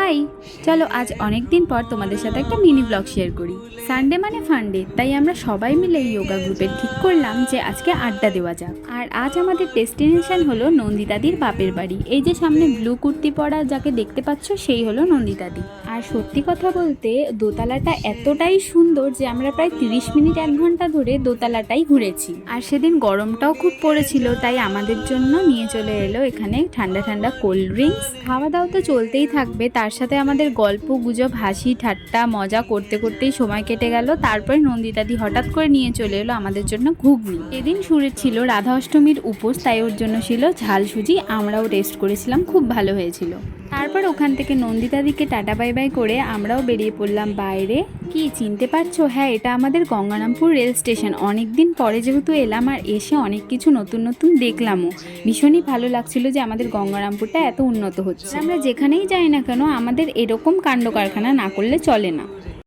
High, চলো আজ অনেক দিন পর তোমাদের সাথে একটা মিনি ব্লগ শেয়ার করি। সানডে মানে ফান্ডে, তাই আমরা সবাই মিলে যোগা গ্রুপের ঠিক করলাম যে আজকে আড্ডা দেওয়া যাক। আর আজ আমাদের ডেস্টিনেশন হলো নন্দিতাদির বাপের বাড়ি। এই যে সামনে ব্লু কুর্তি পরা যাকে দেখতে পাচ্ছ সেই হলো নন্দিতাদি। আর সত্যি কথা বলতে দোতলাটা এতটাই সুন্দর যে আমরা প্রায় 30 মিনিট 1 ঘন্টা ধরে দোতলাটাই ঘুরেছি। আর সেদিন গরমটাও খুব পড়েছিল, তাই আমাদের জন্য নিয়ে চলে এলো এখানে ঠান্ডা ঠান্ডা কোল্ড ড্রিঙ্কস। খাওয়া দাওয়া তো চলতেই থাকবে, তার সাথে আমাদের গল্প গুজব হাসি ঠাট্টা মজা করতে করতেই সময় কেটে গেল। তারপরে নন্দিতাদি হঠাৎ করে নিয়ে চলে এলো আমাদের জন্য ঘুগনি। এদিন সুরের ছিল রাধা অষ্টমীর উপোস, তাই ওর জন্য ছিল ঝাল সুজি। আমরাও টেস্ট করেছিলাম, খুব ভালো হয়েছিল। তারপর ওখান থেকে নন্দিতাদিকে টাটা বাই বাই করে আমরাও বেরিয়ে পড়লাম বাইরে। কি চিনতে পারছো? হ্যাঁ, এটা আমাদের গঙ্গারামপুর রেল স্টেশন। অনেক দিন পরে যেহেতু এলাম আর এসে অনেক কিছু নতুন নতুন দেখলামও। ভীষণই ভালো লাগছিল যে আমাদের গঙ্গারামপুরটা এত উন্নত হচ্ছে। আমরা যেখানেই যাই না কেন আমাদের এরকম কাণ্ড কারখানা না করলে চলে না।